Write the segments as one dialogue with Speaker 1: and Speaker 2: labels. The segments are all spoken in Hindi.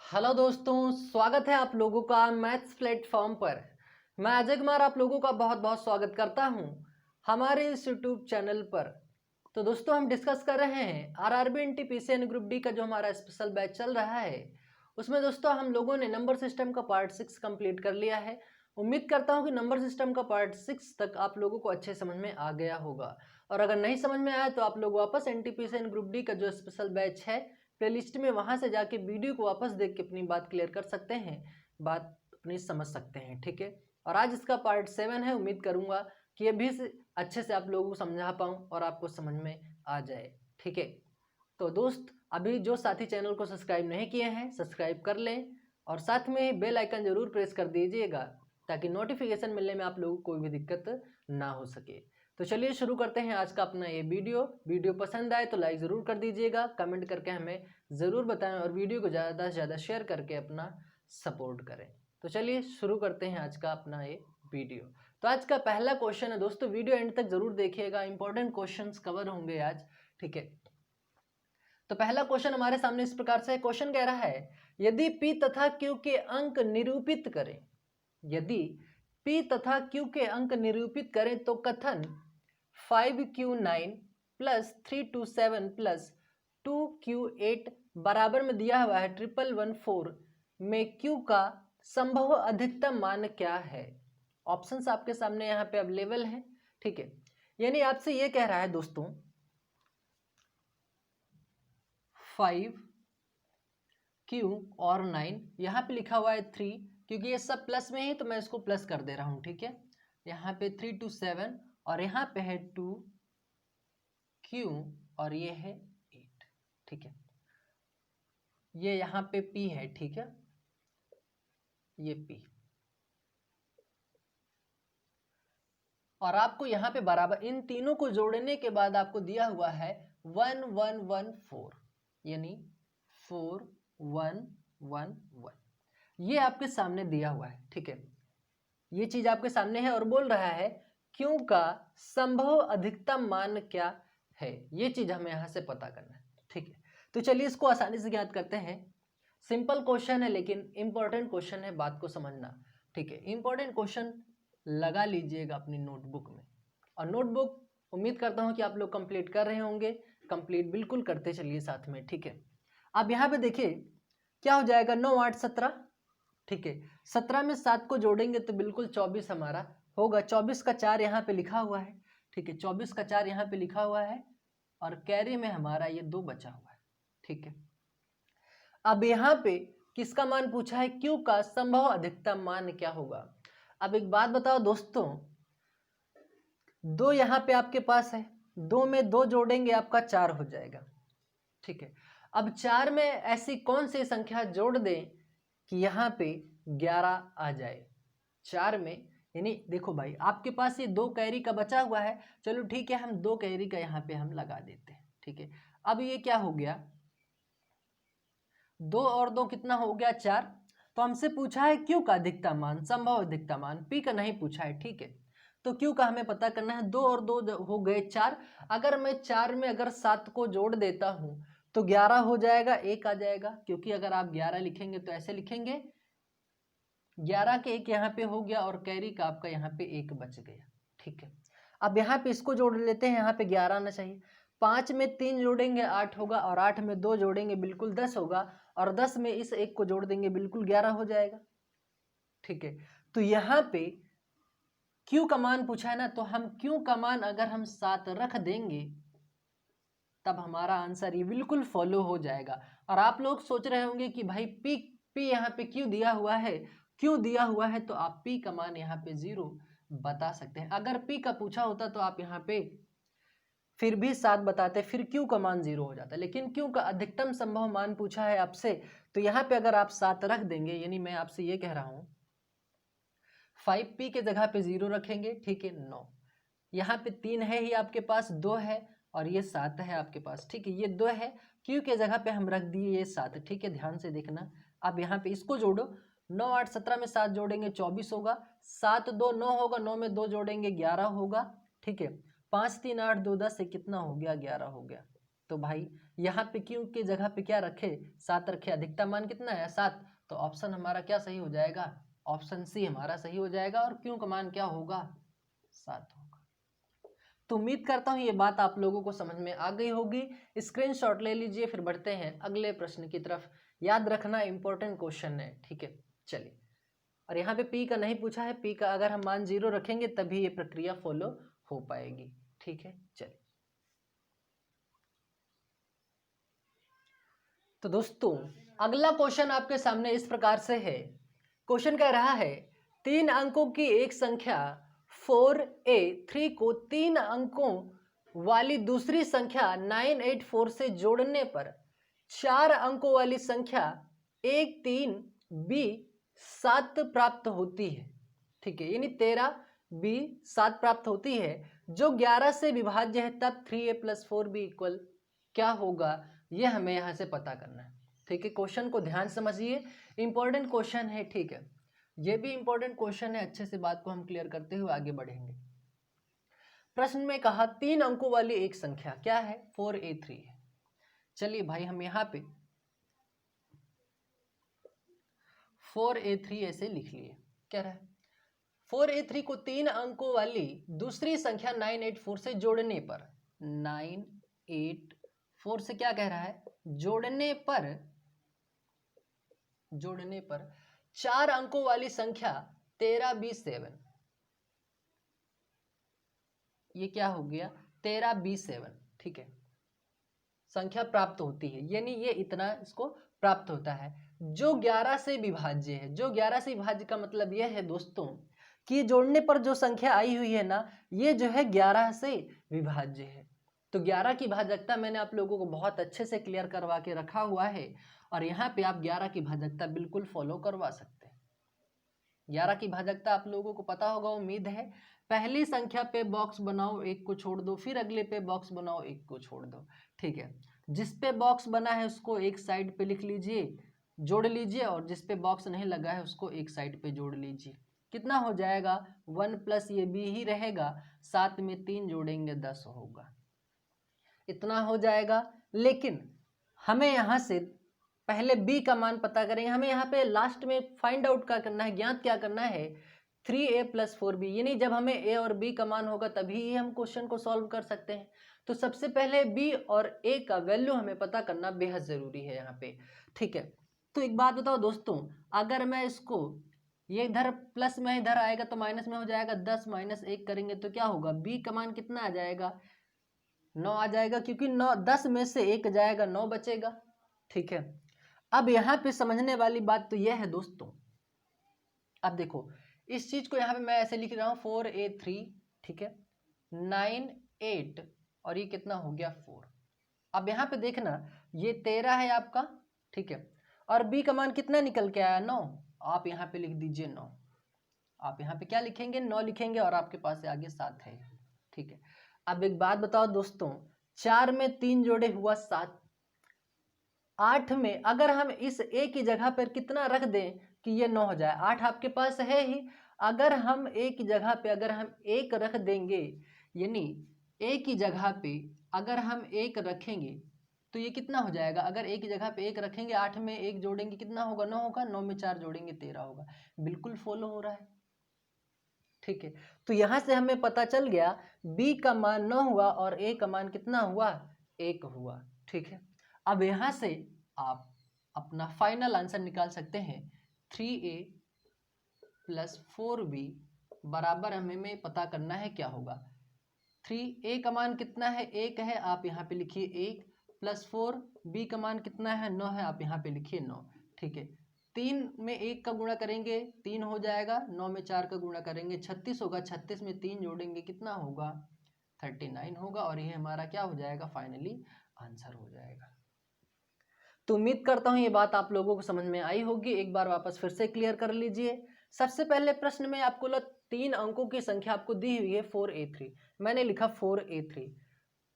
Speaker 1: हेलो दोस्तों, स्वागत है आप लोगों का मैथ्स प्लेटफॉर्म पर। मैं अजय कुमार आप लोगों का बहुत बहुत स्वागत करता हूं हमारे इस यूट्यूब चैनल पर। तो दोस्तों, हम डिस्कस कर रहे हैं आरआरबी एनटीपीसी ग्रुप डी का जो हमारा स्पेशल बैच चल रहा है। उसमें दोस्तों हम लोगों ने नंबर सिस्टम का पार्ट 6 कंप्लीट कर लिया है। उम्मीद करता हूं कि नंबर सिस्टम का पार्ट 6 तक आप लोगों को अच्छे समझ में आ गया होगा। और अगर नहीं समझ में आया तो आप लोग वापस एनटीपीसी ग्रुप डी का जो स्पेशल बैच है प्लेलिस्ट में वहां से जाके वीडियो को वापस देख के अपनी बात क्लियर कर सकते हैं, बात अपनी समझ सकते हैं। ठीक है। और आज इसका पार्ट 7 है। उम्मीद करूंगा कि ये भी अच्छे से आप लोगों को समझा पाऊँ और आपको समझ में आ जाए। ठीक है। तो दोस्त, अभी जो साथी चैनल को सब्सक्राइब नहीं किए हैं सब्सक्राइब कर लें और साथ में बेल आइकन जरूर प्रेस कर दीजिएगा ताकि नोटिफिकेशन मिलने में आप लोगों को कोई भी दिक्कत ना हो सके। तो चलिए शुरू करते हैं आज का अपना ये वीडियो पसंद आए तो लाइक ज़रूर कर दीजिएगा, कमेंट करके हमें ज़रूर बताएं और वीडियो को ज़्यादा से ज़्यादा शेयर करके अपना सपोर्ट करें। तो चलिए शुरू करते हैं आज का अपना ये वीडियो। तो आज का पहला क्वेश्चन है दोस्तों, वीडियो एंड तक ज़रूर देखिएगा, इंपॉर्टेंट क्वेश्चंस कवर होंगे आज। ठीक है। तो पहला क्वेश्चन हमारे सामने इस प्रकार से क्वेश्चन कह रहा है, यदि P तथा Q के अंक निरूपित करें, यदि P तथा Q के अंक निरूपित करें तो कथन 5Q9 प्लस 327 प्लस 2Q8 बराबर में दिया हुआ है 1114 में Q का संभव अधिकतम मान क्या है। ऑप्शंस आपके सामने यहाँ पे अवेलेबल है। ठीक है। यानी आपसे ये कह रहा है दोस्तों 5Q और 9, यहाँ पे लिखा हुआ है 3, क्योंकि ये सब प्लस में ही तो मैं इसको प्लस कर दे रहा हूँ। ठीक है। यहाँ पे 327 और यहाँ पे है 2Q और ये है 8। ठीक है। ये यहाँ पे P है। ठीक है, ये P और आपको यहाँ पे बराबर इन तीनों को जोड़ने के बाद आपको दिया हुआ है 1114, यानी 4111, ये आपके सामने दिया हुआ है। ठीक है, ये चीज आपके सामने है और बोल रहा है क्यू का संभव अधिकतम मान क्या है, ये चीज हमें यहाँ से पता करना है। ठीक है। तो चलिए इसको आसानी से ज्ञात करते हैं। सिंपल क्वेश्चन है लेकिन इंपॉर्टेंट क्वेश्चन है, बात को समझना। ठीक है। इंपॉर्टेंट क्वेश्चन लगा लीजिएगा अपनी नोटबुक में, और नोटबुक उम्मीद करता हूँ कि आप लोग कंप्लीट कर रहे होंगे। कंप्लीट बिल्कुल करते चलिए साथ में। ठीक है। अब यहाँ पे देखिए क्या हो जाएगा, 9 8 17। ठीक है। 17 में 7 को जोड़ेंगे तो बिल्कुल 24 हमारा होगा। 24 का 4 यहाँ पे लिखा हुआ है। ठीक है, 24 का 4 यहाँ पे लिखा हुआ है और कैरी में हमारा ये 2 बचा हुआ है। ठीक है। अब यहाँ पे किसका मान पूछा है, क्यू का संभव अधिकतम मान क्या होगा। अब एक बात बताओ दोस्तों, 2 यहाँ पे आपके पास है, 2 में 2 जोड़ेंगे आपका 4 हो जाएगा। ठीक है। अब 4 में ऐसी कौन सी संख्या जोड़ दें कि यहाँ पे 11 आ जाए। 4 में यानी देखो भाई आपके पास ये 2 कैरी का बचा हुआ है। चलो ठीक है, हम 2 कैरी का यहाँ पे हम लगा देते हैं। ठीक है। अब ये क्या हो गया, 2 और 2 कितना हो गया, 4। तो हमसे पूछा है क्यू का अधिकतम मान, संभव अधिकतम मान, पी का नहीं पूछा है। ठीक है। तो क्यू का हमें पता करना है। 2 और 2 हो गए 4। अगर मैं 4 में अगर 7 को जोड़ देता हूं तो 11 हो जाएगा, 1 आ जाएगा। क्योंकि अगर आप 11 लिखेंगे तो ऐसे लिखेंगे 11 के 1 यहाँ पे हो गया और कैरी का आपका यहाँ पे 1 बच गया। ठीक है। अब यहाँ पे इसको जोड़ लेते हैं, यहाँ पे 11 आना चाहिए। 5 में 3 जोड़ेंगे 8 होगा और 8 में 2 जोड़ेंगे बिल्कुल 10 होगा और 10 में इस 1 को जोड़ देंगे बिल्कुल 11 हो जाएगा। ठीक है। तो यहाँ पे Q का मान पूछा है ना, तो हम Q का मान अगर हम 7 रख देंगे तब हमारा आंसर ये बिल्कुल फॉलो हो जाएगा। और आप लोग सोच रहे होंगे कि भाई P यहाँ पे क्यों दिया हुआ है, क्यों दिया हुआ है, तो आप P का मान यहाँ पे 0 बता सकते हैं। अगर P का पूछा होता तो आप यहाँ पे फिर भी 7 बताते, फिर Q का मान 0 हो जाता। लेकिन Q का अधिकतम संभव मान पूछा है आपसे, तो यहाँ पे अगर आप 7 रख देंगे, यानी मैं आपसे ये कह रहा हूँ 5P के जगह पे 0 रखेंगे। ठीक है। 9 यहाँ पे 3 है ही आपके पास, 2 है और ये 7 है आपके पास। ठीक है, ये 2 है, Q के जगह पे हम रख दिए ये 7। ठीक है, ध्यान से देखना। अब यहाँ पे इसको जोड़ो, 9 8 17 में 7 जोड़ेंगे 24 होगा, 7 2 9 होगा, 9 में 2 जोड़ेंगे 11 होगा। ठीक है, 5 3 8 2 10 से कितना हो गया, 11 हो गया। तो भाई यहाँ पे क्यू के जगह पे क्या रखे, 7 रखे, अधिकतम मान कितना है 7, तो ऑप्शन हमारा क्या सही हो जाएगा, ऑप्शन सी हमारा सही हो जाएगा और क्यू का मान क्या होगा 7 होगा। तो उम्मीद करता हूँ ये बात आप लोगों को समझ में आ गई होगी। स्क्रीनशॉट ले लीजिए, फिर बढ़ते हैं अगले प्रश्न की तरफ। याद रखना इंपॉर्टेंट क्वेश्चन है, ठीक है। चलिए, और यहाँ पे पी का नहीं पूछा है, पी का अगर हम मान 0 रखेंगे तभी ये प्रक्रिया फॉलो हो पाएगी, ठीक है। चलिए, तो दोस्तों अगला क्वेश्चन आपके सामने इस प्रकार से है। क्वेश्चन कह रहा है 3 अंकों की एक संख्या 4a3 को 3 अंकों वाली दूसरी संख्या 984 से जोड़ने पर 4 अंकों वाली संख्या 13b7 प्राप्त होती है, ठीक है। यानी 13b7 प्राप्त होती है जो 11 से विभाज्य है, तब 3a + 4b इक्वल क्या होगा, ये हमें यहाँ से पता करना है, ठीक है। क्वेश्चन को ध्यान समझिए, इंपॉर्टेंट क्वेश्चन है, ठीक है। ये भी इंपॉर्टेंट क्वेश्चन है, अच्छे से बात को हम क्लियर करते हुए आगे बढ़ेंगे। प्रश्न में कहा 3 अंकों वाली एक संख्या क्या है, 4a3 है। चलिए भाई, हम यहाँ पे 4a3 ऐसे लिख लिए। क्या रहा है, 4a3 को 3 अंकों वाली दूसरी संख्या 984 से जोड़ने पर, 984 से क्या कह रहा है, जोड़ने पर 4 अंकों वाली संख्या 13b7, ये क्या हो गया 13b7, ठीक है, संख्या प्राप्त होती है। यानी ये इतना इसको प्राप्त होता है जो 11 से विभाज्य है। जो 11 से विभाज्य का मतलब यह है दोस्तों कि जोड़ने पर जो संख्या आई हुई है ना, ये जो है 11 से विभाज्य है। तो 11 की भाजकता मैंने आप लोगों को बहुत अच्छे से क्लियर करवा के रखा हुआ है, और यहाँ पे आप 11 की भाजकता बिल्कुल फॉलो करवा सकते हैं। 11 की भाजकता आप लोगों को पता होगा, उम्मीद है। पहली संख्या पे बॉक्स बनाओ, एक को छोड़ दो, फिर अगले पे बॉक्स बनाओ, एक को छोड़ दो, ठीक है। जिस पे बॉक्स बना है उसको एक साइड पे लिख लीजिए, जोड़ लीजिए, और जिस पे बॉक्स नहीं लगा है उसको एक साइड पे जोड़ लीजिए। कितना हो जाएगा, 1 + ये b ही रहेगा, 7 में 3 जोड़ेंगे 10 होगा, इतना हो जाएगा। लेकिन हमें यहाँ से पहले b का मान पता करेंगे, हमें यहाँ पे लास्ट में फाइंड आउट क्या करना है, ज्ञात क्या करना है, 3a + 4b। यानी जब हमें a और b का मान होगा तभी हम क्वेश्चन को सॉल्व कर सकते हैं। तो सबसे पहले b और a का वैल्यू हमें पता करना बेहद ज़रूरी है यहाँ पे, ठीक है। तो एक बात बताओ दोस्तों, अगर मैं इसको ये इधर प्लस में इधर आएगा तो माइनस में हो जाएगा, 10 - 1 करेंगे तो क्या होगा, b का मान कितना आ जाएगा, 9 आ जाएगा, क्योंकि 9 10 में से 1 जाएगा, 9 बचेगा, ठीक है। अब यहाँ पे समझने वाली बात तो यह है दोस्तों, अब देखो इस चीज को यहाँ पे मैं ऐसे लिख रहा हूँ 4a3, ठीक है, 9 8 और ये कितना हो गया 4। अब यहाँ पे देखना ये 13 है आपका, ठीक है, और b का मान कितना निकल के आया 9, आप यहाँ पे लिख दीजिए 9। आप यहाँ पे क्या लिखेंगे, 9 लिखेंगे, और आपके पास आगे 7 है, ठीक है। अब एक बात बताओ दोस्तों, 4 में 3 जोड़े हुआ 7, 8 में अगर हम इस a की जगह पर कितना रख दें कि ये 9 हो जाए, 8 आपके पास है ही, अगर हम a की जगह पे अगर हम 1 रख देंगे, यानी a की जगह पे अगर हम 1 रखेंगे तो ये कितना हो जाएगा, अगर a की जगह पे 1 रखेंगे, 8 में 1 जोड़ेंगे कितना होगा, 9 होगा, 9 में 4 जोड़ेंगे 13 होगा। बिल्कुल फॉलो हो रहा है, ठीक है। तो यहाँ से हमें पता चल गया b का मान 9 हुआ और a का मान कितना हुआ, 1 हुआ, ठीक है। अब यहाँ से आप अपना फाइनल आंसर निकाल सकते हैं, 3a + 4b बराबर हमें पता करना है क्या होगा, 3a का मान कितना है, 1 है, आप यहाँ पे लिखिए 1, + 4b का मान कितना है, 9 है, आप यहाँ पे लिखिए 9, ठीक है। 3 में 1 का गुणा करेंगे 3 हो जाएगा, 9 में 4 का गुणा करेंगे 36 होगा, 36 में 3 जोड़ेंगे कितना होगा, 39 होगा, और ये हमारा क्या हो जाएगा, फाइनली आंसर हो जाएगा। तो उम्मीद करता हूँ ये बात आप लोगों को समझ में आई होगी। एक बार वापस फिर से क्लियर कर लीजिए। सबसे पहले प्रश्न में आपको 3 अंकों की संख्या आपको दी हुई है 4a3, मैंने लिखा 4a3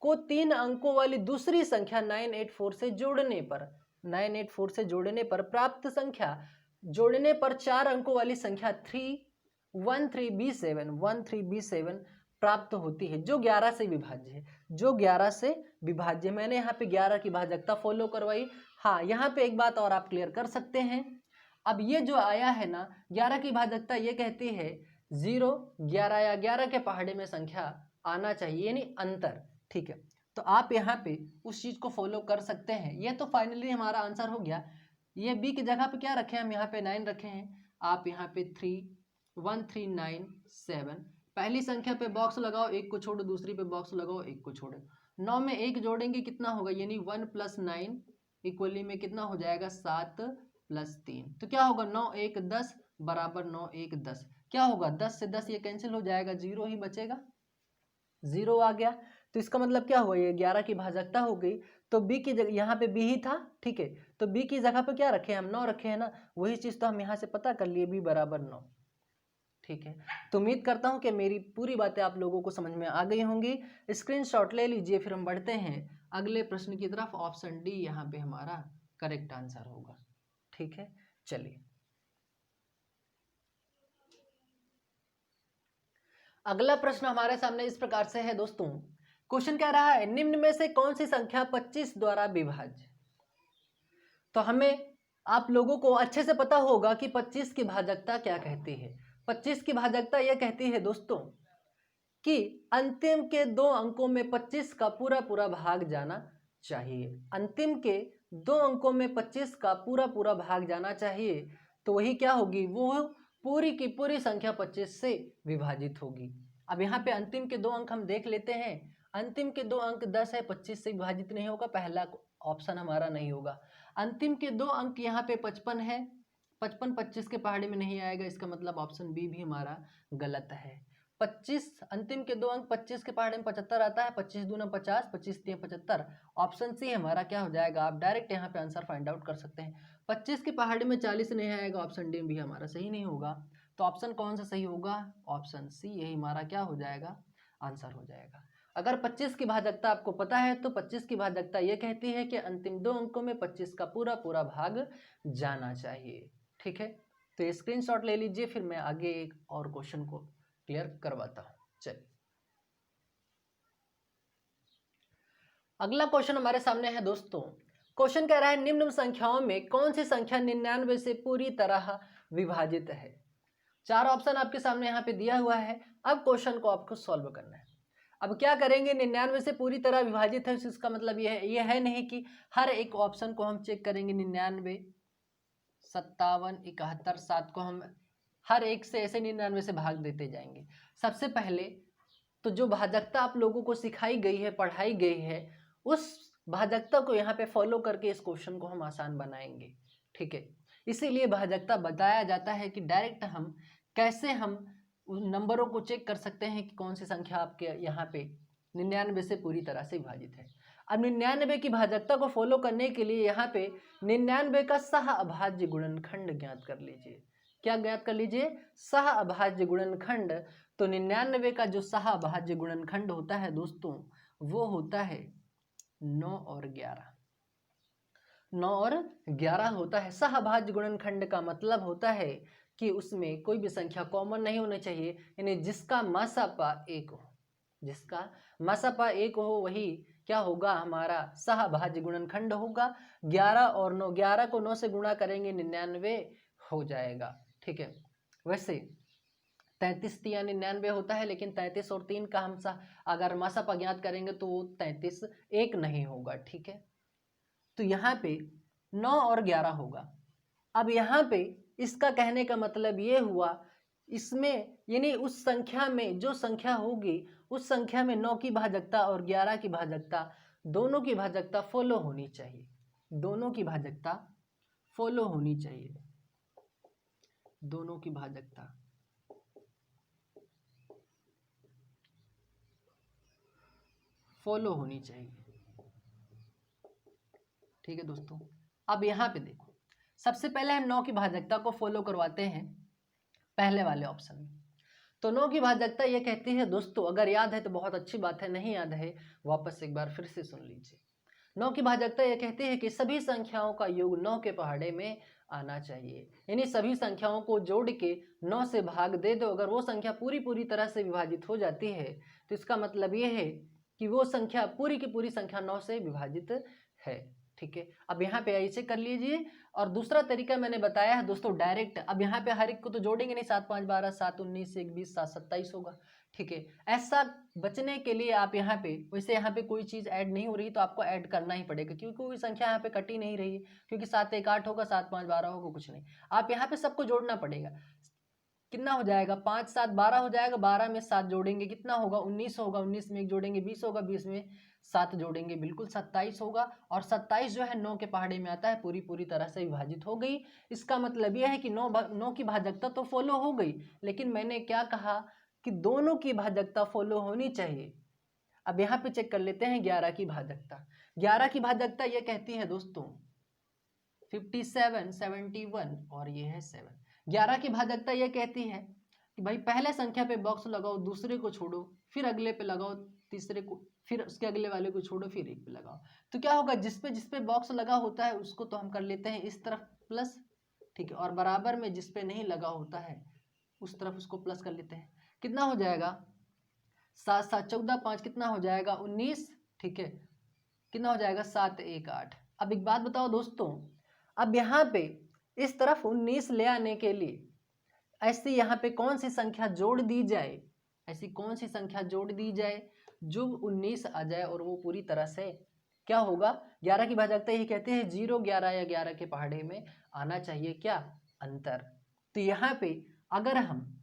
Speaker 1: को 3 अंकों वाली दूसरी संख्या 984 से जोड़ने पर, 984 से जोड़ने पर प्राप्त संख्या, जोड़ने पर 4 अंकों वाली संख्या 13b7 प्राप्त होती है जो 11 से विभाज्य है, जो 11 से विभाज्य। मैंने यहाँ पे 11 की भाजकता फॉलो करवाई। हाँ, यहाँ पे एक बात और आप क्लियर कर सकते हैं। अब ये जो आया है ना 11 की भाजकता, ये कहती है 0, 11 या 11 के पहाड़े में संख्या आना चाहिए, यानी अंतर। ठीक है, तो आप यहाँ पे उस चीज को फॉलो कर सकते हैं। ये तो फाइनली हमारा आंसर हो गया। ये बी की जगह पे क्या रखे हैं हम, यहाँ पे 9 रखे हैं। आप यहाँ पे 3, 1, 3, 9, 7, पहली संख्या पे बॉक्स लगाओ, एक को छोड़ो, दूसरी पे बॉक्स लगाओ, एक को छोड़ो। 9 में 1 जोड़ेंगे कितना होगा, यानी 1 + 9 इक्वली में कितना हो जाएगा, 7 + 3। तो क्या होगा, 9 1 10 बराबर 9 1 10। क्या होगा, 10 से 10 ये कैंसिल हो जाएगा, 0 ही बचेगा, 0 आ गया। तो इसका मतलब क्या हुआ, ये 11 की भाजकता हो गई। तो बी की जगह, यहाँ पे बी ही था, ठीक है, तो बी की जगह पे क्या रखे हम, 9 रखे हैं ना। वही चीज तो हम यहाँ से पता कर लिए, बी बराबर 9। ठीक है, तो उम्मीद करता हूँ कि मेरी पूरी बातें आप लोगों को समझ में आ गई होंगी। स्क्रीनशॉट ले लीजिए, फिर हम बढ़ते हैं अगले प्रश्न की तरफ। ऑप्शन डी यहाँ पे हमारा करेक्ट आंसर होगा। ठीक है, चलिए अगला प्रश्न हमारे सामने इस प्रकार से है दोस्तों। क्वेश्चन कह रहा है निम्न में से कौन सी संख्या 25 द्वारा विभाज्य। तो हमें, आप लोगों को अच्छे से पता होगा कि 25 की भाजकता क्या कहती है। 25 की भाजकता यह कहती है दोस्तों कि अंतिम के 2 अंकों में 25 का पूरा पूरा भाग जाना चाहिए। अंतिम के 2 अंकों में 25 का पूरा पूरा भाग जाना चाहिए। तो वही क्या होगी, वो पूरी की पूरी संख्या 25 से विभाजित होगी। अब यहाँ पे अंतिम के 2 अंक हम देख लेते हैं। अंतिम के 2 अंक 10 है, 25 से विभाजित नहीं होगा, पहला ऑप्शन हमारा नहीं होगा। अंतिम के 2 अंक यहाँ पे 55 है, 55 25 के पहाड़े में नहीं आएगा, इसका मतलब ऑप्शन बी भी हमारा गलत है। 25 अंतिम के 2 अंक 25 के पहाड़े में 75 आता है, 25 दूना 50, 25 3 75। ऑप्शन सी हमारा क्या हो जाएगा, आप डायरेक्ट यहाँ पे आंसर फाइंड आउट कर सकते हैं। 25 के पहाड़े में 40 नहीं आएगा, ऑप्शन डी भी हमारा सही नहीं होगा। तो ऑप्शन कौन सा सही होगा, ऑप्शन सी, यही हमारा क्या हो जाएगा, आंसर हो जाएगा। अगर 25 की भाजकता आपको पता है तो 25 की भाजकता ये कहती है कि अंतिम 2 अंकों में 25 का पूरा पूरा भाग जाना चाहिए। ठीक है, तो ये स्क्रीनशॉट ले लीजिए, फिर मैं आगे एक और क्वेश्चन को क्लियर करवाता हूं। चलिए अगला क्वेश्चन हमारे सामने है दोस्तों। क्वेश्चन कह रहा है निम्न संख्याओं में कौन सी संख्या 99 से पूरी तरह विभाजित है। 4 ऑप्शन आपके सामने यहाँ पे दिया हुआ है। अब क्वेश्चन को आपको सॉल्व करना है। अब क्या करेंगे, 99 से पूरी तरह विभाजित है, इसका मतलब ये है नहीं कि हर एक ऑप्शन को हम चेक करेंगे। 99, 57, 71, 7 को हम हर एक से ऐसे 99 से भाग देते जाएंगे। सबसे पहले तो जो भाजकता आप लोगों को सिखाई गई है, पढ़ाई गई है, उस भाजकता को यहाँ पे फॉलो करके इस क्वेश्चन को हम आसान बनाएंगे। ठीक है, इसीलिए भाजकता बताया जाता है कि डायरेक्ट हम कैसे हम उन नंबरों को चेक कर सकते हैं कि कौन सी संख्या आपके यहाँ पे 99 से पूरी तरह से विभाजित है। अब 99 की भाजकता को फॉलो करने के लिए यहाँ पे 99 का सह अभाज्य गुणनखंड ज्ञात कर लीजिए। क्या ज्ञात कर लीजिए, सह अभाज्य गुणनखंड। तो 99 का जो सह अभाज्य गुणनखंड होता है दोस्तों, वो होता है 9 और 11। 9 और 11 होता है। सह अभाज्य गुणनखंड का मतलब होता है कि उसमें कोई भी संख्या कॉमन नहीं होनी चाहिए, यानी जिसका मासापा 1 हो, जिसका मासापा 1 हो वही क्या होगा, हमारा सहभाज्य गुणनखंड होगा। 11 और 9, 11 को 9 से गुणा करेंगे 99 हो जाएगा। ठीक है, वैसे 33 या 99 होता है, लेकिन 33 और 3 का हम अगर मासापा ज्ञात करेंगे तो 33 1 नहीं होगा। ठीक है, तो यहाँ पे 9 और 11 होगा। अब यहाँ पे इसका कहने का मतलब ये हुआ, इसमें यानी उस संख्या में जो संख्या होगी, उस संख्या में 9 की भाजकता और 11 की भाजकता, दोनों की भाजकता फॉलो होनी चाहिए। दोनों की भाजकता फॉलो होनी चाहिए। दोनों की भाजकता फॉलो होनी चाहिए। ठीक है दोस्तों, अब यहाँ पे देखो, सबसे पहले हम 9 की भाजकता को फॉलो करवाते हैं पहले वाले ऑप्शन में। तो 9 की भाजकता ये कहती है दोस्तों, अगर याद है तो बहुत अच्छी बात है, नहीं याद है वापस एक बार फिर से सुन लीजिए। 9 की भाजकता यह कहती है कि सभी संख्याओं का योग 9 के पहाड़े में आना चाहिए, यानी सभी संख्याओं को जोड़ के 9 से भाग दे दो। अगर वो संख्या पूरी तरह से विभाजित हो जाती है तो इसका मतलब ये है कि वो संख्या पूरी की पूरी संख्या 9 से विभाजित है। ठीक है, अब यहाँ पे ऐसे कर लीजिए। और दूसरा तरीका मैंने बताया है दोस्तों डायरेक्ट। अब यहाँ पे हर एक को तो जोड़ेंगे नहीं, 7 5 12, 7 19, 1 20, 7 27 होगा। ठीक है, ऐसा बचने के लिए आप यहाँ पे, वैसे यहाँ पे कोई चीज़ ऐड नहीं हो रही तो आपको ऐड करना ही पड़ेगा, क्योंकि कोई संख्या यहाँ पे कटी नहीं रही है, क्योंकि 7 1 8 होगा, 7 5 12 होगा, कुछ नहीं। आप यहाँ पे सबको जोड़ना पड़ेगा। कितना हो जाएगा, 5 7 12 हो जाएगा, 12 में 7 जोड़ेंगे कितना होगा, 19 होगा, 19 में 1 जोड़ेंगे 20 होगा, 20 में 7 जोड़ेंगे बिल्कुल 27 होगा। और 27 जो है 9 के पहाड़े में आता है, पूरी तरह से विभाजित हो गई। इसका मतलब यह है कि 9 की भाजकता तो फॉलो हो गई, लेकिन मैंने क्या कहा कि दोनों की भाजकता फॉलो होनी चाहिए। अब यहाँ पे चेक कर लेते हैं 11 की भाजकता। 11 की भाजकता ये कहती है दोस्तों 57 71 और ये है 7। 11 की भाजकता ये कहती है कि भाई पहले संख्या पे बॉक्स लगाओ, दूसरे को छोड़ो, फिर अगले पे लगाओ, तीसरे को, फिर उसके अगले वाले को छोड़ो, फिर एक पे लगाओ। तो क्या होगा, जिस पे बॉक्स लगा होता है उसको तो हम कर लेते हैं इस तरफ प्लस, ठीक है, और बराबर में जिस पे नहीं लगा होता है उस तरफ उसको प्लस कर लेते हैं। कितना हो जाएगा, 7 7 14 5 कितना हो जाएगा 19। ठीक है, कितना हो जाएगा 7 1 8। अब एक बात बताओ दोस्तों, अब यहाँ पे इस तरफ 19 ले आने के लिए ऐसी यहाँ पे कौन सी संख्या जोड़ दी जाए, ऐसी कौन सी संख्या जोड़ दी जाए जो 19 आ जाए और वो पूरी तरह से क्या होगा, 11 की भाजकता यही कहते हैं 0 11 या 11 के पहाड़े में आना चाहिए क्या, अंतर। तो यहाँ पे अगर हम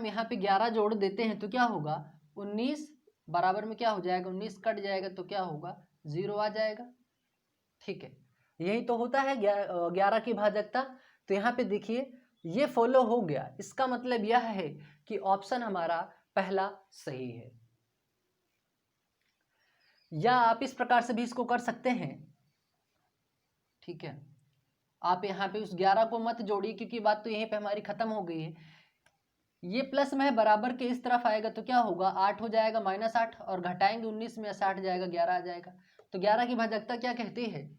Speaker 1: यहाँ पे 11 जोड़ देते हैं तो क्या होगा, 19 बराबर में क्या हो जाएगा, 19 कट जाएगा तो क्या होगा, 0 आ जाएगा। ठीक है, यही तो होता है 11 की भाजकता। तो यहाँ पे देखिए ये फॉलो हो गया, इसका मतलब यह है कि ऑप्शन हमारा पहला सही है। या आप इस प्रकार से भी इसको कर सकते हैं। ठीक है, आप यहाँ पे उस 11 को मत जोड़िए, क्योंकि बात तो यहीं पे हमारी खत्म हो गई है। ये प्लस में है, बराबर के इस तरफ आएगा तो क्या होगा, 8 हो जाएगा -8, और घटाएंगे 19 में 60 जाएगा, 11 आ जाएगा। तो 11 की भाजकता क्या कहती है,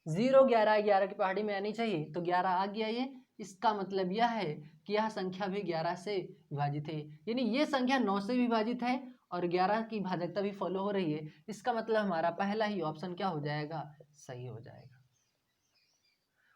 Speaker 1: 0 11 11 की पहाड़ी में आनी चाहिए, तो 11 आ गया ये। इसका मतलब यह है कि यह संख्या भी 11 से विभाजित है, यानी ये संख्या 9 से विभाजित है और 11 की भाजकता भी फॉलो हो रही है। इसका मतलब हमारा पहला ही ऑप्शन क्या हो जाएगा, सही हो जाएगा।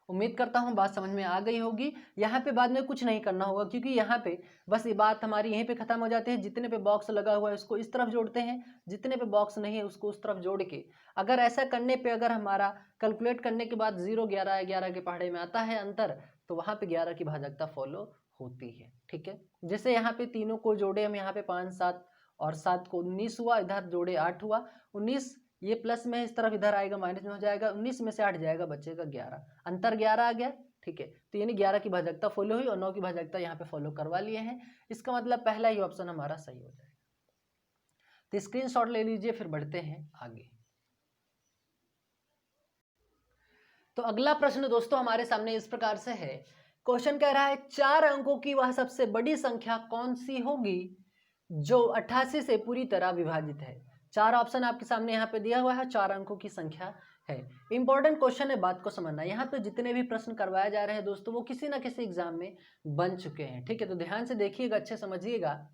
Speaker 1: उम्मीद करता हूँ बात समझ में आ गई होगी। यहाँ पे बाद में कुछ नहीं करना होगा, क्योंकि यहाँ पे बस ये बात हमारी यहीं पे खत्म हो जाती है। जितने पे बॉक्स लगा हुआ है उसको इस तरफ जोड़ते हैं, जितने पे बॉक्स नहीं है उसको उस तरफ जोड़ के, अगर ऐसा करने पे अगर हमारा कैलकुलेट करने के बाद 0 11 11 के पहाड़े में आता है अंतर, तो वहाँ पे 11 की भाजकता फॉलो होती है। ठीक है, जैसे यहाँ पे तीनों को जोड़े हम, यहाँ पे 5 7 और 7 को 19 हुआ, इधर जोड़े 8 हुआ, 19 ये प्लस में इस तरफ इधर आएगा माइनस में हो जाएगा, 19 में से 8 जाएगा, बचेगा 11, अंतर 11 आ गया। ठीक है, तो यानी 11 की भाजकता फॉलो हुई और 9 की भाजकता यहाँ पे फॉलो करवा लिए हैं। इसका मतलब पहला ही ऑप्शन हमारा सही हो जाएगा। तो स्क्रीनशॉट ले लीजिए, फिर बढ़ते हैं आगे। तो अगला प्रश्न दोस्तों हमारे सामने इस प्रकार से है। क्वेश्चन कह रहा है 4 अंकों की वह सबसे बड़ी संख्या कौन सी होगी जो 88 से पूरी तरह विभाजित है। 4 ऑप्शन आपके सामने यहाँ पे दिया हुआ है, 4 अंकों की संख्या है। इंपॉर्टेंट क्वेश्चन है, बात को समझना। यहाँ पे जितने भी प्रश्न करवाए जा रहे हैं दोस्तों वो किसी ना किसी एग्जाम में बन चुके हैं। ठीक है, तो ध्यान से देखिएगा, अच्छे समझिएगा।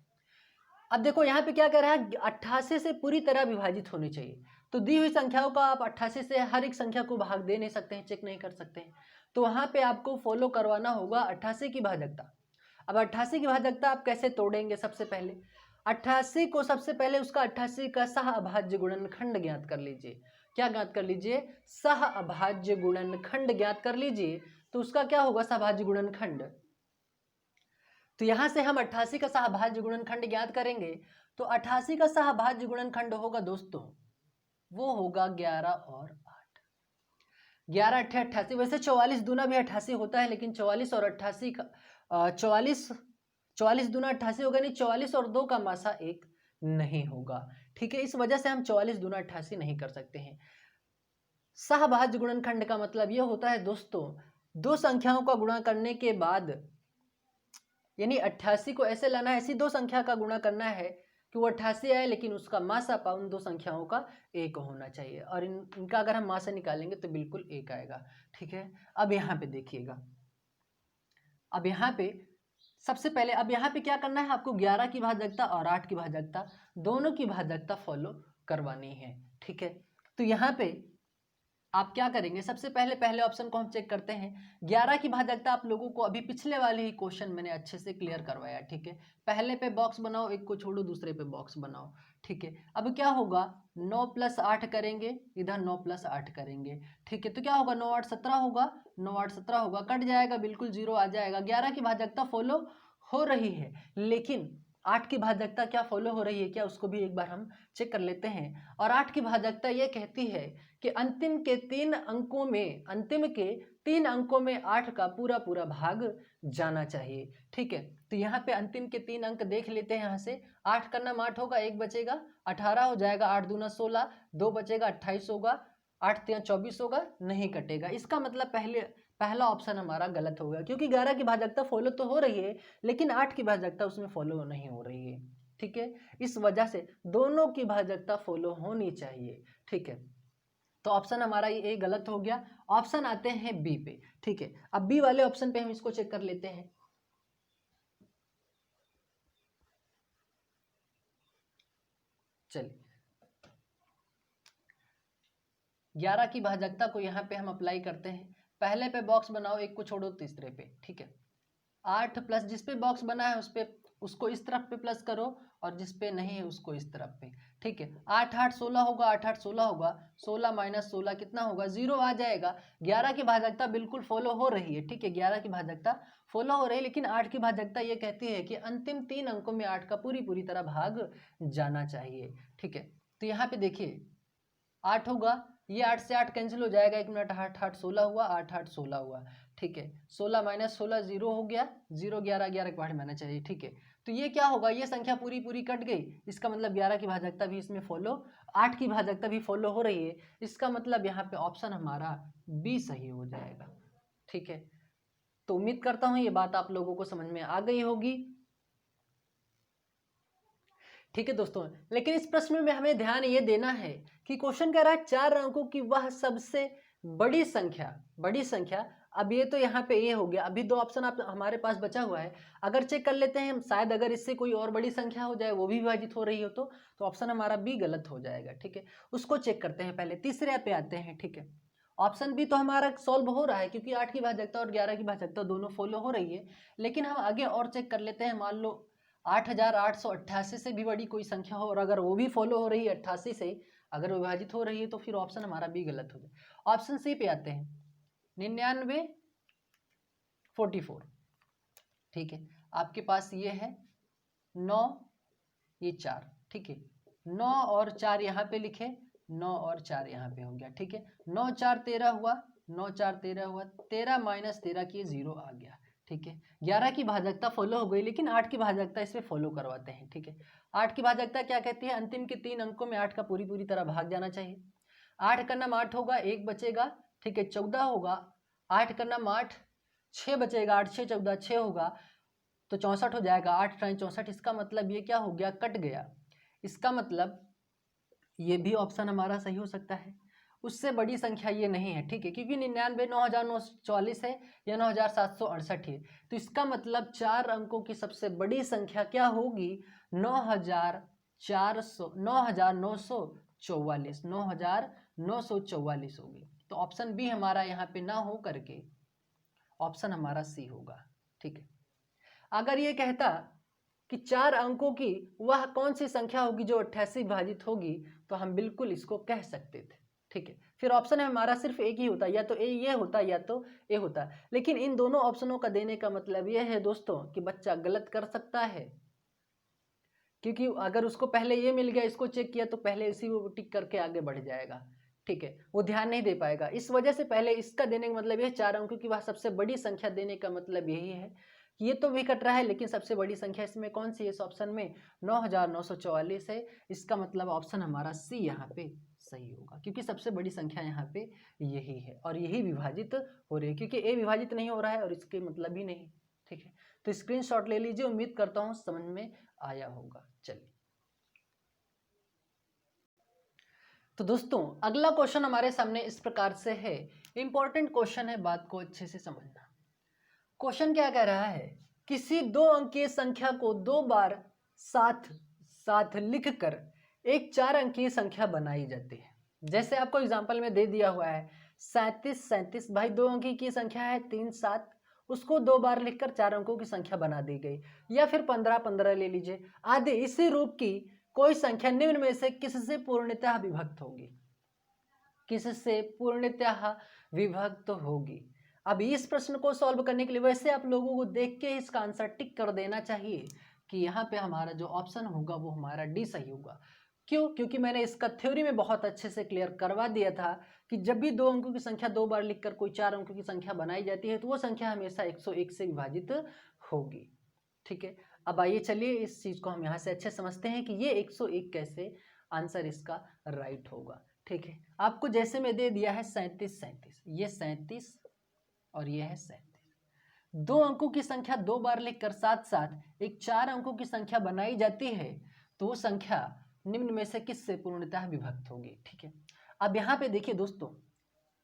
Speaker 1: अब देखो यहाँ पे क्या कह रहा है, 88 से पूरी तरह विभाजित होनी चाहिए। तो दी हुई संख्याओं का आप 88 से हर एक संख्या को भाग दे नहीं सकते हैं, चेक नहीं कर सकते हैं। तो वहाँ पे आपको फॉलो करवाना होगा 88 की भाजकता। अब 88 की भाजकता आप कैसे तोड़ेंगे, सबसे पहले 88 को सबसे पहले उसका 88 का सहअभाज्य गुणनखंड ज्ञात कर लीजिए। क्या ज्ञात कर लीजिए, सहअभाज्य गुणनखंड ज्ञात कर लीजिए। तो उसका क्या होगा, सहअभाज्य गुणनखंड। तो यहां से हम 88 का सहअभाज्य गुणनखंड ज्ञात करेंगे। तो 88 का सहअभाज्य गुणनखंड होगा दोस्तों, वो होगा 11 और 8। 11 8 88, वैसे 44 दूना भी 88 होता है, लेकिन 44 और 88 का 44 दूना 88 होगा नहीं, 44 और 2 का मासा 1 नहीं होगा। ठीक है, इस वजह से हम 44 दूना 88 नहीं कर सकते हैं। सहभाज्य गुणनखंड का मतलब यह होता है दोस्तों, दो संख्याओं का गुणा करने के बाद यानी 88 को ऐसे लाना है, ऐसी दो संख्या का गुणा करना है कि वो 88 आए लेकिन उसका मासापा उन दो संख्याओं का 1 होना चाहिए, और इनका अगर हम मासा निकालेंगे तो बिल्कुल 1 आएगा। ठीक है, अब यहाँ पे देखिएगा, अब यहाँ पे सबसे पहले अब यहाँ पे क्या करना है, आपको 11 की भाजकता और 8 की भाजकता दोनों की भाजकता फॉलो करवानी है। ठीक है, तो यहाँ पे आप क्या करेंगे, सबसे पहले पहले ऑप्शन को हम चेक करते हैं। 11 की भाजकता आप लोगों को अभी पिछले वाले ही क्वेश्चन मैंने अच्छे से क्लियर करवाया। ठीक है, पहले पे बॉक्स बनाओ, एक को छोड़ो, दूसरे पे बॉक्स बनाओ। ठीक है, अब क्या होगा, 9 + 8 करेंगे, इधर 9 + 8 करेंगे। ठीक है, तो क्या होगा, 9 8 17 होगा, 9 8 17 होगा, कट जाएगा, बिल्कुल 0 आ जाएगा। 11 की भाजकता फॉलो हो रही है, लेकिन 8 की भाजकता क्या फॉलो हो रही है क्या, उसको भी एक बार हम चेक कर लेते हैं। और 8 की भाजकता ये कहती है कि अंतिम के 3 अंकों में, अंतिम के 3 अंकों में 8 का पूरा पूरा भाग जाना चाहिए। ठीक है, तो यहाँ पे अंतिम के 3 अंक देख लेते हैं। यहाँ से 8 का नाम 8 होगा, 1 बचेगा, 18 हो जाएगा, 8 दूना 16, 2 बचेगा, 28 होगा, 8 तिया 24 होगा, नहीं कटेगा। इसका मतलब पहला ऑप्शन हमारा गलत हो गया, क्योंकि 11 की भाजकता फॉलो तो हो रही है लेकिन 8 की भाजकता उसमें फॉलो नहीं हो रही है। ठीक है, इस वजह से दोनों की भाजकता फॉलो होनी चाहिए। ठीक है, तो ऑप्शन हमारा ये गलत हो गया। ऑप्शन आते हैं बी पे। ठीक है, अब बी वाले ऑप्शन पे हम इसको चेक कर लेते हैं। चलिए, 11 की भाजकता को यहाँ पे हम अप्लाई करते हैं। पहले पे बॉक्स बनाओ, एक को छोड़ो तीसरे पे। ठीक है, 8 प्लस जिस पे बॉक्स बना है उस पे, उसको इस तरफ पे प्लस करो, और जिस पे नहीं है उसको इस तरफ पे। ठीक है, 8 8 16 होगा, 8 8 16 होगा, 16 - 16 कितना होगा, 0 आ जाएगा। 11 की भाजकता बिल्कुल फॉलो हो रही है। ठीक है, 11 की भाजकता फॉलो हो रही है, लेकिन 8 की भाजकता ये कहती है कि अंतिम 3 अंकों में 8 का पूरी तरह भाग जाना चाहिए। ठीक है, तो यहाँ पे देखिए 8 होगा, ये 8 से 8 कैंसिल हो जाएगा, 1 मिनट, 8 8 16 हुआ, 8 8 16 हुआ। ठीक है, 16 - 16 0 हो गया, 0 11 11 के बाहर में आना चाहिए। ठीक है, तो ये क्या होगा, ये संख्या पूरी कट गई। इसका मतलब 11 की भाजकता भी इसमें फॉलो, 8 की भाजकता भी फॉलो हो रही है। इसका मतलब यहाँ पे ऑप्शन हमारा बी सही हो जाएगा। ठीक है, तो उम्मीद करता हूँ ये बात आप लोगों को समझ में आ गई होगी। ठीक है दोस्तों, लेकिन इस प्रश्न में हमें ध्यान ये देना है कि क्वेश्चन कह रहा है 4 अंकों की वह सबसे बड़ी संख्या। अब ये तो यहाँ पे ये हो गया, अभी 2 ऑप्शन आप हमारे पास बचा हुआ है। अगर चेक कर लेते हैं हम, शायद अगर इससे कोई और बड़ी संख्या हो जाए, वो भी विभाजित हो रही हो, तो ऑप्शन हमारा बी गलत हो जाएगा। ठीक है, उसको चेक करते हैं, पहले तीसरे पे आते हैं। ठीक है, ऑप्शन बी तो हमारा सॉल्व हो रहा है, क्योंकि 8 की भाजकता और 11 की भाजकता दोनों फॉलो हो रही है। लेकिन हम आगे और चेक कर लेते हैं। मान लो 8888 से भी बड़ी कोई संख्या हो, और अगर वो भी फॉलो हो रही है 88 से, अगर विभाजित हो रही है, तो फिर ऑप्शन हमारा बी गलत हो जाए। ऑप्शन सी पे आते हैं, 99 44। ठीक है, आपके पास ये है 9, ये 4। ठीक है, 9 और 4 यहाँ पे लिखे, 9 और 4 यहाँ पे हो गया। ठीक है, 9 4 13 हुआ, 9 4 13 हुआ, 13 - 13 की 0 आ गया। ठीक है, 11 की भाजकता फॉलो हो गई, लेकिन 8 की भाजकता इसमें फॉलो करवाते हैं। ठीक है, 8 की भाजकता क्या कहती है, अंतिम के 3 अंकों में 8 का पूरी तरह भाग जाना चाहिए। 8 का नाम 8 होगा, 1 बचेगा। ठीक है, 14 होगा, 8 का नाम 8, 6 बचेगा, 8 6 14 6 होगा, तो 64 हो जाएगा। 8 × 64, इसका मतलब ये क्या हो गया, कट गया। इसका मतलब ये भी ऑप्शन हमारा सही हो सकता है, उससे बड़ी संख्या ये नहीं है। ठीक है, क्योंकि 99 9944 है या 9768 है, तो इसका मतलब 4 अंकों की सबसे बड़ी संख्या क्या होगी, 9400 9944 9944 होगी। तो ऑप्शन बी हमारा यहाँ पे ना हो करके ऑप्शन हमारा सी होगा। ठीक है, अगर ये कहता कि 4 अंकों की वह कौन सी संख्या होगी जो 88 विभाजित होगी, तो हम बिल्कुल इसको कह सकते थे। ठीक है, फिर ऑप्शन है हमारा सिर्फ एक ही होता, या तो ये होता या तो ए होता। लेकिन इन दोनों ऑप्शनों का देने का मतलब यह है दोस्तों कि बच्चा गलत कर सकता है, क्योंकि अगर उसको पहले ये मिल गया, इसको चेक किया, तो पहले इसी को टिक करके आगे बढ़ जाएगा। ठीक है, वो ध्यान नहीं दे पाएगा। इस वजह से पहले इसका देने का मतलब यह 4 अंकों की वह सबसे बड़ी संख्या देने का मतलब यही है कि ये तो भी कट रहा है, लेकिन सबसे बड़ी संख्या इसमें कौन सी है, इस ऑप्शन में 9944 है। इसका मतलब ऑप्शन हमारा सी यहाँ पे सही होगा, क्योंकि सबसे बड़ी संख्या यहाँ पे यही है और यही विभाजित हो रही है, क्योंकि ए विभाजित नहीं हो रहा है और इसके मतलब ही नहीं। ठीक है, तो स्क्रीनशॉट ले लीजिए। उम्मीद करता हूँ समझ में आया होगा। चलिए तो दोस्तों अगला क्वेश्चन हमारे सामने इस प्रकार से है, इंपॉर्टेंट क्वेश्चन है, बात को अच्छे से समझना। क्वेश्चन क्या कह रहा है, किसी 2 अंकीय संख्या को 2 बार साथ साथ लिखकर एक 4 अंकीय संख्या बनाई जाती है। जैसे आपको एग्जांपल में दे दिया हुआ है 37 37, भाई 2 अंकी की संख्या है 3 7, उसको 2 बार लिखकर 4 अंकों की संख्या बना दी गई। या फिर 15 15 ले लीजिए आदि इसी रूप की कोई संख्या निम्न में से किससे पूर्णतः विभक्त होगी, किससे पूर्णतः विभक्त होगी। अब इस प्रश्न को सॉल्व करने के लिए वैसे आप लोगों को देख के इसका आंसर टिक कर देना चाहिए कि यहाँ पे हमारा जो ऑप्शन होगा वो हमारा डी सही होगा। क्यों? क्योंकि मैंने इसका थ्योरी में बहुत अच्छे से क्लियर करवा दिया था कि जब भी 2 अंकों की संख्या 2 बार लिखकर कोई 4 अंकों की संख्या बनाई जाती है तो वो संख्या हमेशा 101 से विभाजित होगी। ठीक है, अब आइए चलिए इस चीज़ को हम यहाँ से अच्छे समझते हैं कि ये 101 कैसे आंसर इसका राइट होगा। ठीक है, आपको जैसे मैं दे दिया है 37 37, ये 37 और ये है 37। 2 अंकों की संख्या 2 बार लिखकर साथ साथ एक 4 अंकों की संख्या बनाई जाती है तो वो संख्या निम्न में से किससे पूर्णतः विभक्त होगी। ठीक है, अब यहाँ पे देखिए दोस्तों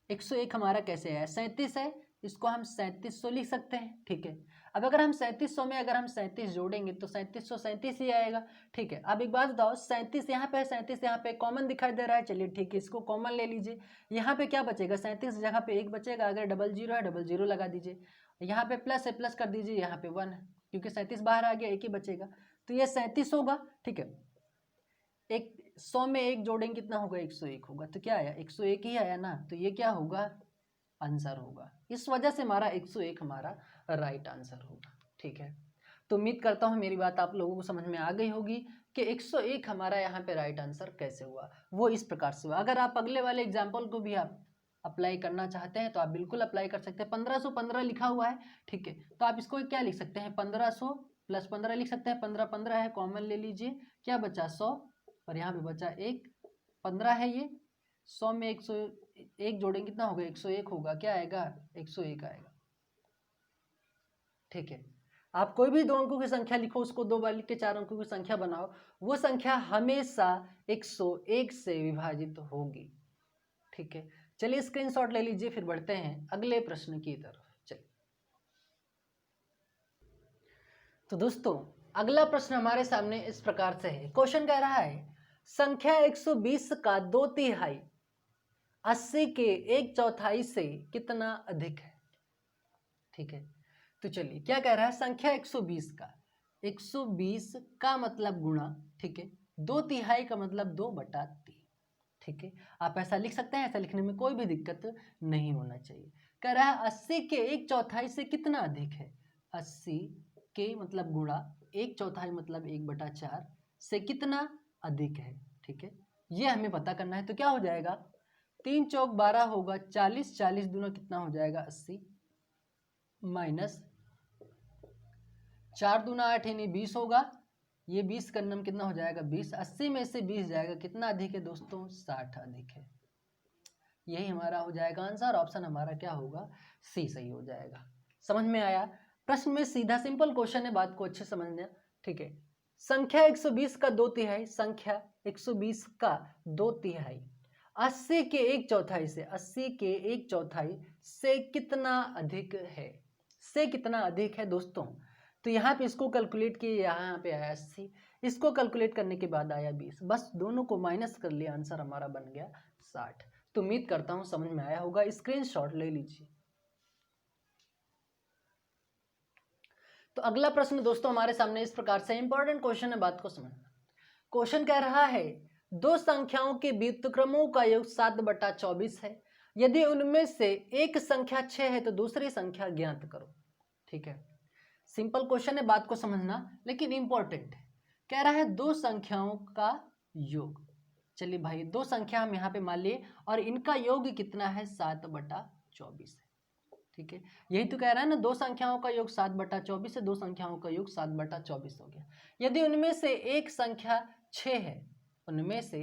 Speaker 1: 101 हमारा कैसे है, 37 है, इसको हम 3700 लिख सकते हैं। ठीक है, अब अगर हम 3700 में अगर हम 37 जोड़ेंगे तो 3737 ही आएगा। ठीक है, अब एक बात बताओ 37 यहाँ पे है, 37 यहाँ पे कॉमन दिखाई दे रहा है, चलिए ठीक है इसको कॉमन ले लीजिए। यहाँ पे क्या बचेगा, 37 जगह पे 1 बचेगा, अगर 00 है 00 लगा दीजिए, यहाँ पे प्लस है प्लस कर दीजिए, यहाँ पे 1 है क्योंकि 37 बाहर आ गया, 1 ही बचेगा तो ये 37 होगा। ठीक है, एक 100 में 1 जोड़ेंगे कितना होगा, 101 होगा, तो क्या आया 101 ही आया ना, तो ये क्या होगा आंसर होगा। इस वजह से हमारा 101 हमारा राइट आंसर होगा। ठीक है, तो उम्मीद करता हूँ मेरी बात आप लोगों को समझ में आ गई होगी कि 101 हमारा यहाँ पे राइट आंसर कैसे हुआ, वो इस प्रकार से हुआ। अगर आप अगले वाले एग्जाम्पल को भी आप अप्लाई करना चाहते हैं तो आप बिल्कुल अप्लाई कर सकते हैं। 1515 लिखा हुआ है, ठीक है, तो आप इसको क्या लिख सकते हैं, 1500 प्लस 15 लिख सकते हैं, 15 15 है कॉमन ले लीजिए, क्या बचा 100 और यहाँ पे बचा 1, 15 है ये, 100 में 101 जोड़ेंगे कितना होगा, 101 होगा, क्या आएगा 101 आएगा। ठीक है, आप कोई भी 2 अंकों की संख्या लिखो, उसको 2 बार लिख के 4 अंकों की संख्या बनाओ, वो संख्या हमेशा 101 से विभाजित होगी। ठीक है, चलिए स्क्रीनशॉट ले लीजिए, फिर बढ़ते हैं अगले प्रश्न की तरफ। चलिए तो दोस्तों अगला प्रश्न हमारे सामने इस प्रकार से है। क्वेश्चन कह रहा है संख्या 120 का 2/3 80 के 1/4 से कितना अधिक है। ठीक है, तो चलिए क्या कह रहा है, संख्या 120 का, 120 का मतलब गुणा, ठीक है, 2/3 का मतलब 2/3। ठीक है, आप ऐसा लिख सकते हैं, ऐसा लिखने में कोई भी दिक्कत नहीं होना चाहिए। कह रहा है 80 के 1/4 से कितना अधिक है, 80 के मतलब गुणा 1/4 मतलब 1/4 से कितना अधिक है। ठीक है, ये हमें पता करना है, तो क्या हो जाएगा 3 चौक 12 होगा, 40 40 दूना कितना हो जाएगा 80, माइनस 4 दूना 8 यानी 20 होगा, ये 20 का नम कितना हो जाएगा 20, 80 में से 20 जाएगा, कितना अधिक है दोस्तों 60 अधिक है। यही हमारा हो जाएगा आंसर, ऑप्शन हमारा क्या होगा सी सही हो जाएगा। समझ में आया, प्रश्न में सीधा सिंपल क्वेश्चन है, बात को अच्छे समझना। ठीक है, संख्या 120 का 2/3, संख्या 120 का 2/3 80 के 1/4 से, 80 के 1/4 से कितना अधिक है, से कितना अधिक है दोस्तों। तो यहाँ पे इसको कैलकुलेट किए, यहाँ पे आया 80, इसको कैलकुलेट करने के बाद आया 20, बस दोनों को माइनस कर लिया, आंसर हमारा बन गया 60। तो उम्मीद करता हूँ समझ में आया होगा, स्क्रीनशॉट ले लीजिए। तो अगला प्रश्न दोस्तों हमारे सामने इस प्रकार से, इंपॉर्टेंट क्वेश्चन है, बात को समझना। क्वेश्चन कह रहा है 2 संख्याओं के व्युत्क्रमों का योग 7/24 है, यदि उनमें से एक संख्या 6 है तो दूसरी संख्या ज्ञात करो। ठीक है, सिंपल क्वेश्चन है, बात को समझना, लेकिन इंपॉर्टेंट है। कह रहा है 2 संख्याओं का योग, चलिए भाई 2 संख्या हम यहाँ पे मान लिए और इनका योग कितना है 7/24 है। ठीक है, यही तो कह रहा है ना, 2 संख्याओं का योग 7/24 है, 2 संख्याओं का योग 7/24 हो गया। यदि उनमें से एक संख्या 6 है, उनमें से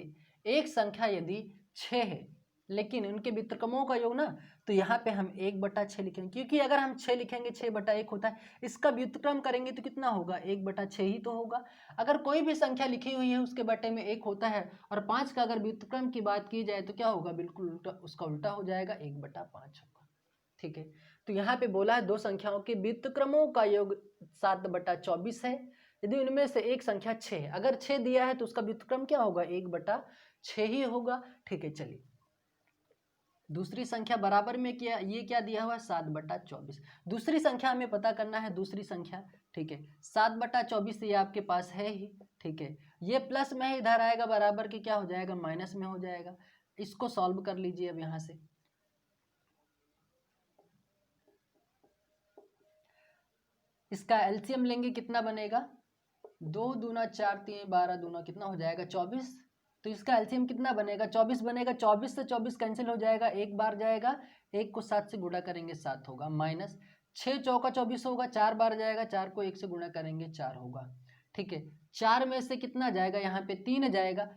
Speaker 1: एक संख्या यदि 6 है, लेकिन उनके व्युत्क्रमों का योग ना, तो यहाँ पे हम 1/6 लिखेंगे, क्योंकि अगर हम 6 लिखेंगे 6/1 होता है, इसका व्युत्क्रम करेंगे तो कितना होगा 1/6 ही तो होगा। अगर कोई भी संख्या लिखी हुई है उसके बटे में 1 होता है, और 5 का अगर व्युत्क्रम की बात की जाए तो क्या होगा, बिल्कुल उल्टा, उसका उल्टा हो जाएगा, 1/5 होगा। ठीक है, तो यहाँ पे बोला है दो संख्याओं के व्युत्क्रमों का योग 7/24 है, यदि उनमें से एक संख्या 6 है, अगर 6 दिया है तो उसका व्युत्क्रम क्या होगा 1/6 ही होगा। ठीक है, चलिए दूसरी संख्या बराबर में क्या, ये क्या दिया हुआ है 7/24। दूसरी संख्या हमें पता करना है, दूसरी संख्या। ठीक है, 7/24 ये आपके पास है ही। ठीक है, ये प्लस में इधर आएगा, बराबर के क्या हो जाएगा माइनस में हो जाएगा। इसको सॉल्व कर लीजिए अब यहां से। इसका एलसीएम लेंगे, कितना बनेगा 2 दूना 4 3 12 दूना कितना हो जाएगा 24। तो इसका एलसीएम कितना बनेगा 24 बनेगा। 24 से 24 कैंसिल हो जाएगा, एक बार जाएगा, एक को 7 से गुणा करेंगे 7 होगा, माइनस 6 चौका 24 होगा, 4 बार जाएगा, 4 को 1 से गुणा करेंगे 4 होगा। ठीक है, 4 में से कितना जाएगा, यहाँ पे 3 जाएगा,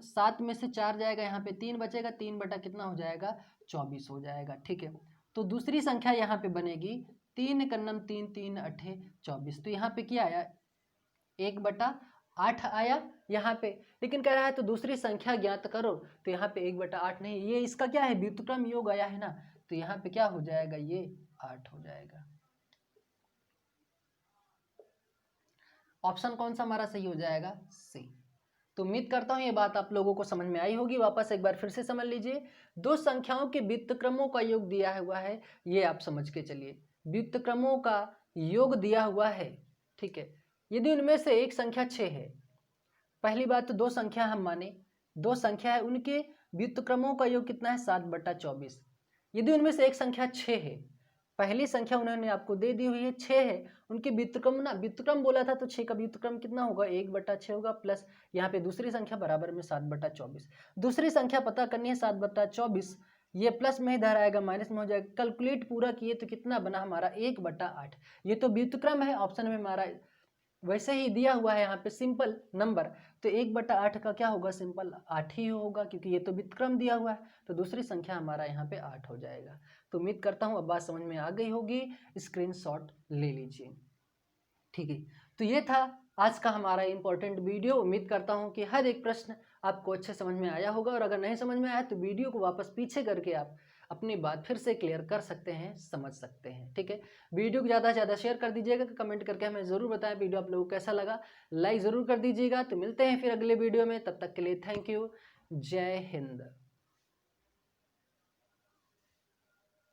Speaker 1: 7 में से 4 जाएगा, यहाँ पे 3 बचेगा, 3 बटा कितना हो जाएगा 24 हो जाएगा। ठीक है, तो दूसरी संख्या यहाँ पे बनेगी 3 कन्नम 3 3 अठे 24। तो यहाँ पे क्या आया 1/8 आया यहाँ पे, लेकिन कह रहा है तो दूसरी संख्या ज्ञात करो, तो यहाँ पे 1/8 नहीं, ये इसका क्या है व्युत्क्रम योग आया है ना, तो यहाँ पे क्या हो जाएगा ये 8 हो जाएगा। ऑप्शन कौन सा हमारा सही हो जाएगा, सी। तो उम्मीद करता हूं ये बात आप लोगों को समझ में आई होगी। वापस एक बार फिर से समझ लीजिए, दो संख्याओं के व्युत्क्रमों का योग दिया हुआ है, ये आप समझ के चलिए, व्युत्क्रमों का योग दिया हुआ है। ठीक है, यदि उनमें से एक संख्या 6 है, पहली बात तो दो संख्या हम माने, दो संख्या है, उनके व्युत्क्रमों का योग कितना है 7/24। यदि उनमें से एक संख्या 6 है, पहली संख्या उन्होंने आपको दे दी हुई है 6 है, उनके व्युत्क्रम ना, व्युत्क्रम बोला था तो 6 का व्युत्क्रम कितना होगा 1/6 होगा, प्लस यहाँ पे दूसरी संख्या बराबर में 7/24। दूसरी संख्या पता करनी है 7/24, ये प्लस में इधर आएगा माइनस में हो जाएगा, कैलकुलेट पूरा किए तो कितना बना हमारा 1/8। ये तो व्युत्क्रम है, ऑप्शन में हमारा वैसे ही दिया हुआ है यहाँ पे सिंपल नंबर, तो 1/8 का क्या होगा सिंपल 8 ही होगा, क्योंकि ये तो व्युत्क्रम दिया हुआ है, तो दूसरी संख्या हमारा यहाँ पे 8 हो जाएगा। तो उम्मीद करता हूँ अब बात समझ में आ गई होगी, स्क्रीनशॉट ले लीजिए। ठीक है, तो ये था आज का हमारा इंपॉर्टेंट वीडियो। उम्मीद करता हूँ कि हर एक प्रश्न आपको अच्छे समझ में आया होगा, और अगर नहीं समझ में आया तो वीडियो को वापस पीछे करके आप अपनी बात फिर से क्लियर कर सकते हैं, समझ सकते हैं। ठीक है, वीडियो को ज़्यादा से ज़्यादा शेयर कर दीजिएगा, कमेंट करके हमें ज़रूर बताएं वीडियो आप लोगों को कैसा लगा, लाइक ज़रूर कर दीजिएगा। तो मिलते हैं फिर अगले वीडियो में, तब तक के लिए थैंक यू, जय हिंद।